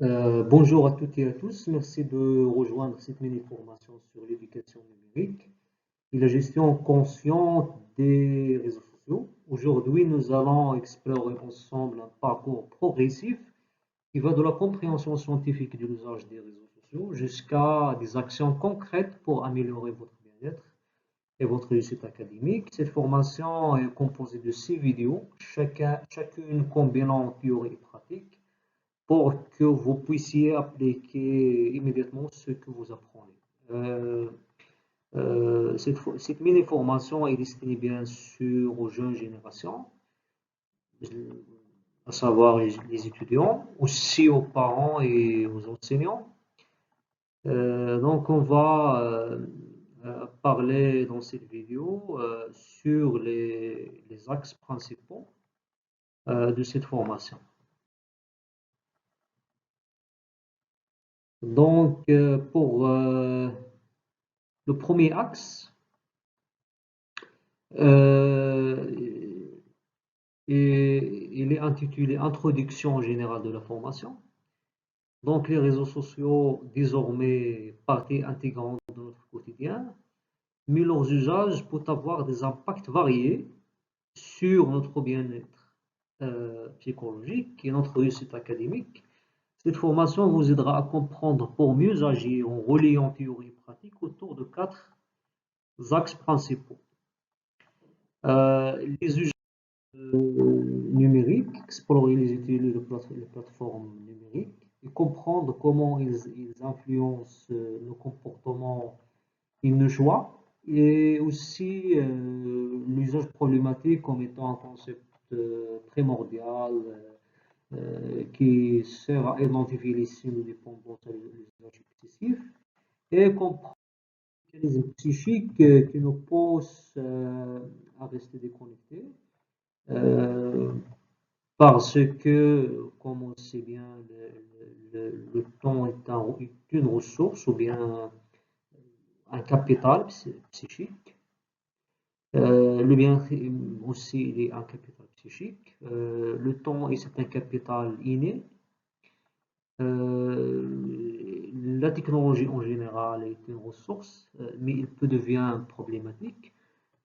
Bonjour à toutes et à tous. Merci de rejoindre cette mini-formation sur l'éducation numérique et la gestion consciente des réseaux sociaux. Aujourd'hui, nous allons explorer ensemble un parcours progressif qui va de la compréhension scientifique de l'usage des réseaux sociaux jusqu'à des actions concrètes pour améliorer votre bien-être et votre réussite académique. Cette formation est composée de 6 vidéos, chacune combinant théorie et pratique pour que vous puissiez appliquer immédiatement ce que vous apprenez. Cette mini-formation est destinée bien sûr aux jeunes générations, à savoir les étudiants, aussi aux parents et aux enseignants. Donc on va parler dans cette vidéo sur les axes principaux de cette formation. Donc pour le premier axe, il est intitulé Introduction générale de la formation. Donc, les réseaux sociaux, désormais partie intégrante de notre quotidien, mais leurs usages peuvent avoir des impacts variés sur notre bien-être psychologique et notre réussite académique. Cette formation vous aidera à comprendre pour mieux agir en reliant théorie et pratique autour de 4 axes principaux. Les usages numériques, explorer les utilités les plateformes numériques et comprendre comment ils influencent nos comportements et nos choix, et aussi l'usage problématique comme étant un concept primordial qui sert à identifier les signes de dépendance à l'usage excessif et comprendre les mécanismes psychiques qui nous poussent à rester déconnectés. Euh, Parce que, comme on sait bien, le temps est une ressource ou bien un capital psychique. Le bien aussi, il est un capital psychique. Le temps, c'est un capital inné. La technologie en général est une ressource, mais il peut devenir problématique.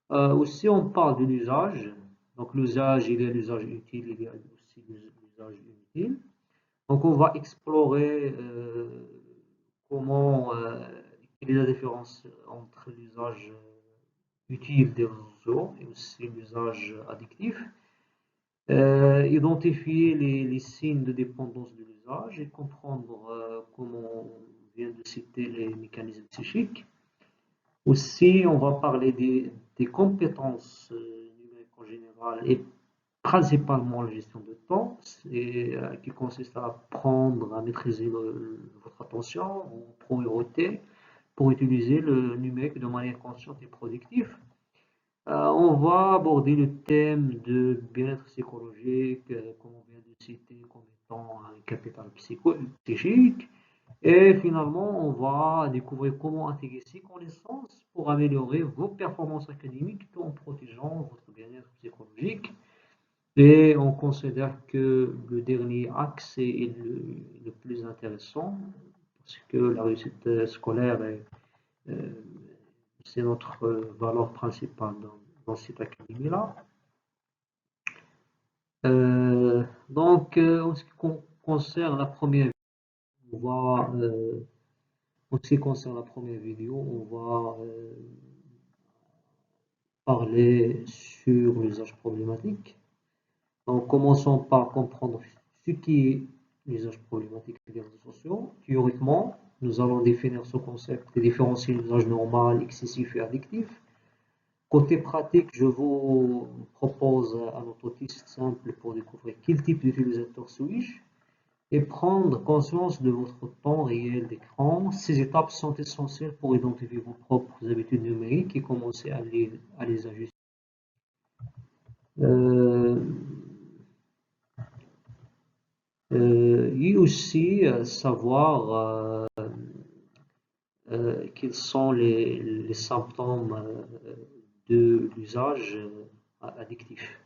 Aussi, on parle de l'usage. Donc, l'usage, il y a l'usage utile, il y a aussi l'usage inutile. Donc, on va explorer comment, quelle est la différence entre l'usage utile des réseaux sociaux et aussi l'usage addictif. Identifier les signes de dépendance de l'usage et comprendre, comment on vient de citer, les mécanismes psychiques. Aussi, on va parler des compétences numériques en général et principalement la gestion de temps, qui consiste à apprendre à maîtriser votre attention en priorité pour utiliser le numérique de manière consciente et productive. On va aborder le thème de bien-être psychologique, comme on vient de citer, comme étant un capital psychique. Et finalement, on va découvrir comment intégrer ces connaissances pour améliorer vos performances académiques tout en protégeant votre bien-être psychologique. Et on considère que le dernier axe est le plus intéressant parce que la réussite scolaire euh, c'est notre valeur principale dans cette académie-là. Donc, en ce qui concerne la première, on va en ce qui concerne la première vidéo, on va parler sur l'usage problématique. Donc, commençons par comprendre ce qui est l'usage problématique des réseaux sociaux. Théoriquement, nous allons définir ce concept et différencier l'usage normal, excessif et addictif. Côté pratique, je vous propose un autotest simple pour découvrir quel type d'utilisateur suis-je et prendre conscience de votre temps réel d'écran. Ces étapes sont essentielles pour identifier vos propres habitudes numériques et commencer à les ajuster. Euh, et aussi savoir quels sont les symptômes de l'usage addictif.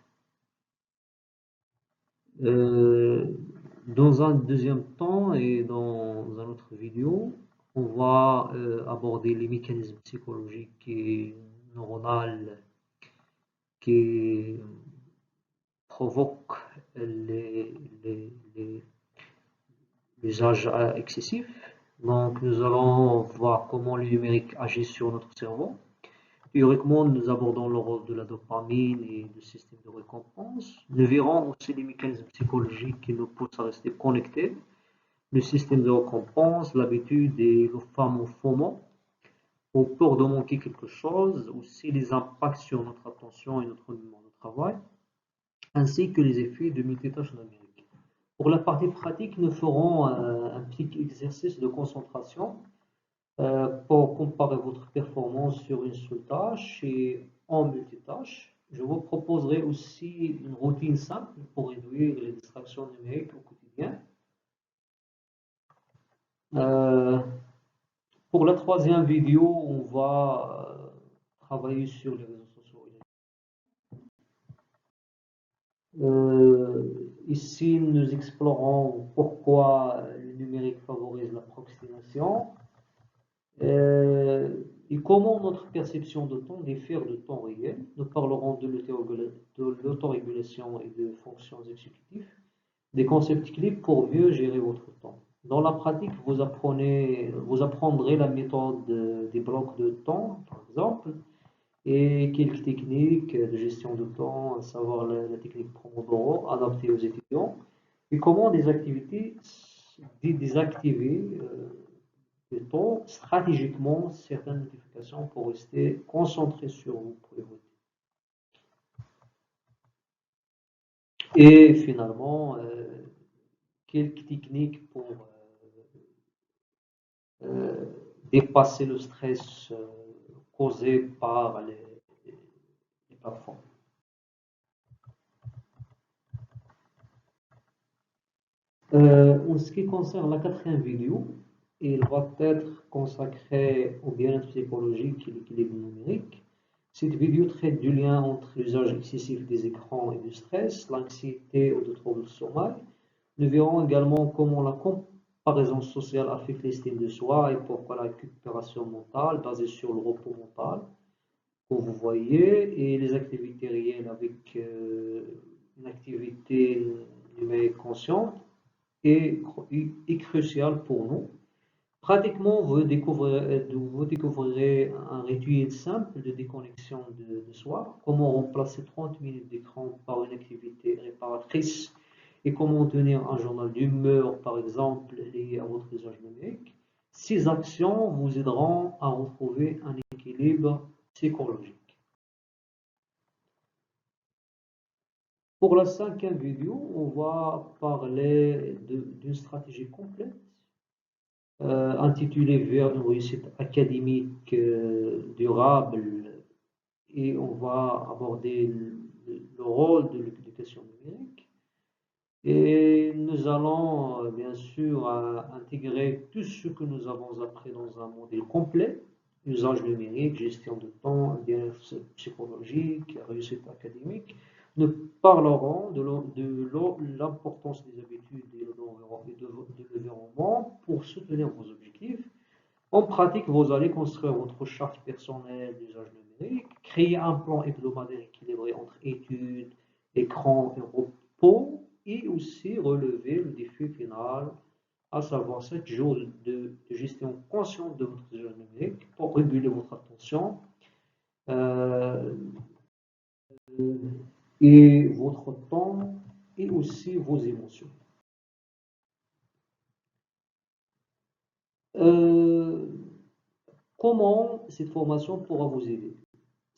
Dans un deuxième temps, demain et dans un autre vidéo, on va aborder les mécanismes psychologiques et neuronaux qui provoquent l'usage excessif. Donc, nous allons voir comment le numérique agit sur notre cerveau. Théoriquement, nous abordons le rôle de la dopamine et du système de récompense. Nous verrons aussi les mécanismes psychologiques qui nous poussent à rester connectés, le système de récompense, l'habitude et le fameux FOMO, ou peur de manquer quelque chose, aussi les impacts sur notre attention et notre mémoire de travail, ainsi que les effets de multitâches numériques. Pour la partie pratique, nous ferons un petit exercice de concentration pour comparer votre performance sur une seule tâche et en multitâche. Je vous proposerai aussi une routine simple pour réduire les distractions numériques au quotidien. Pour la troisième vidéo, on va travailler sur les réseaux sociaux. Ici, nous explorons pourquoi le numérique favorise la procrastination et comment notre perception de temps diffère du temps réel. Nous parlerons de l'autorégulation et de fonctions exécutives, des concepts clés pour mieux gérer votre temps. Dans la pratique, vous apprendrez la méthode des blocs de temps, par exemple, et quelques techniques de gestion de temps, à savoir la technique Pomodoro adaptée aux étudiants, et comment désactiver le temps stratégiquement certaines notifications pour rester concentré sur vos priorités. Et finalement, quelques techniques pour dépasser le stress causé par les plateformes. En ce qui concerne la quatrième vidéo, il va être consacré au bien-être psychologique et l'équilibre numérique. Cette vidéo traite du lien entre l'usage excessif des écrans et du stress, l'anxiété ou de troubles de sommeil. Nous verrons également comment la comparaison sociale affecte l'estime de soi et pourquoi la récupération mentale basée sur le repos mental, que vous voyez, et les activités réelles avec une activité numérique consciente est crucial pour nous. Pratiquement, vous découvrirez un rituel simple de déconnexion de soi, comment remplacer 30 minutes d'écran par une activité réparatrice et comment tenir un journal d'humeur, par exemple, lié à votre usage numérique. Ces actions vous aideront à retrouver un équilibre psychologique. Pour la cinquième vidéo, on va parler d'une stratégie complète intitulée Vers une réussite académique durable, et on va aborder le rôle de l'éducation numérique. Et nous allons bien sûr intégrer tout ce que nous avons appris dans un modèle complet: usage numérique, gestion de temps, bien-être psychologique, réussite académique. Nous parlerons de l'importance des habitudes et de l'environnement pour soutenir vos objectifs. En pratique, vous allez construire votre charte personnelle d'usage numérique, créer un plan hebdomadaire équilibré entre études, écran et repos, et aussi relever le défi final, à savoir 7 jours de gestion consciente de votre usage numérique pour réguler votre attention et votre temps et aussi vos émotions. Comment cette formation pourra vous aider?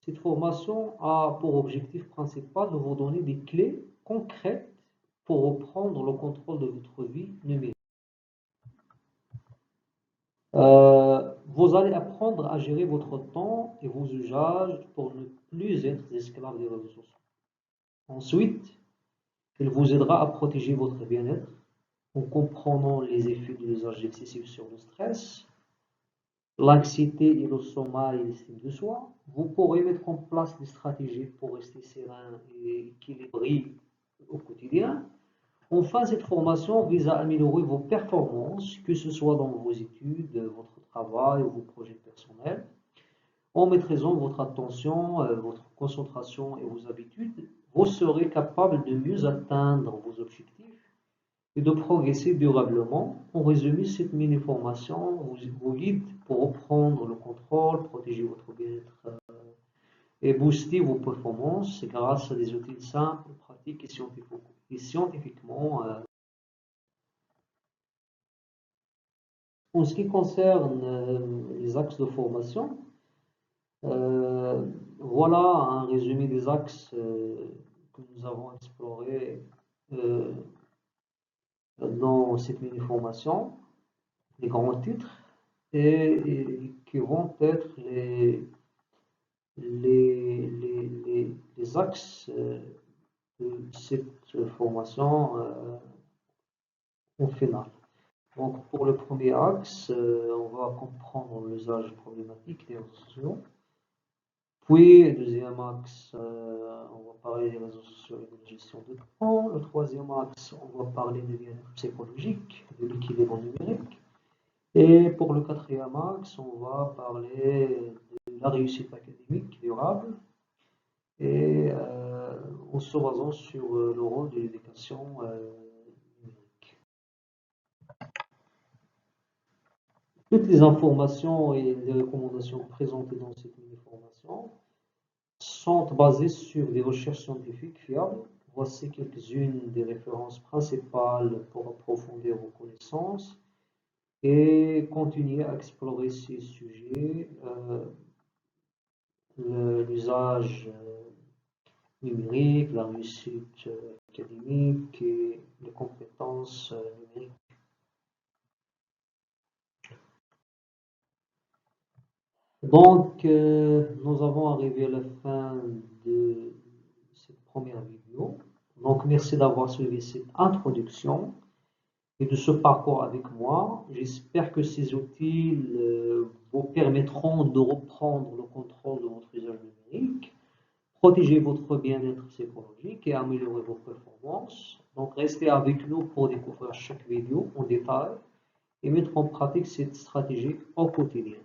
Cette formation a pour objectif principal de vous donner des clés concrètes pour reprendre le contrôle de votre vie numérique. Vous allez apprendre à gérer votre temps et vos usages pour ne plus être esclave des réseaux sociaux. Ensuite, il vous aidera à protéger votre bien-être en comprenant les effets de l'usage excessif sur le stress, l'anxiété et le sommeil et l'estime de soi. Vous pourrez mettre en place des stratégies pour rester serein et équilibré au quotidien. Enfin, cette formation vise à améliorer vos performances, que ce soit dans vos études, votre travail ou vos projets personnels. En maîtrisant votre attention, votre concentration et vos habitudes, vous serez capable de mieux atteindre vos objectifs et de progresser durablement. En résumé, cette mini-formation vous guide pour reprendre le contrôle, protéger votre bien-être et booster vos performances grâce à des outils simples, pratiques et scientifiquement. En ce qui concerne les axes de formation, voilà un résumé des axes que nous avons explorés dans cette mini-formation, les grands titres, et qui vont être les axes de cette formation au final. Donc, pour le premier axe, on va comprendre l'usage problématique des réseaux sociaux. Puis, le deuxième axe, on va parler des réseaux sociaux et de la gestion de temps. Le troisième axe, on va parler du bien-être psychologique, de l'équilibre numérique. Et pour le quatrième axe, on va parler de la réussite académique durable et en se basant sur le rôle de l'éducation numérique. Toutes les informations et les recommandations présentées dans cette mini-formation sont basées sur des recherches scientifiques fiables. Voici quelques-unes des références principales pour approfondir vos connaissances et continuer à explorer ces sujets, l'usage numérique, la réussite académique et les compétences numériques. Donc, nous avons arrivé à la fin de cette première vidéo. Donc, merci d'avoir suivi cette introduction et de ce parcours avec moi. J'espère que ces outils vous permettront de reprendre le contrôle de votre usage numérique, protéger votre bien-être psychologique et améliorer vos performances. Donc, restez avec nous pour découvrir chaque vidéo en détail et mettre en pratique cette stratégie au quotidien.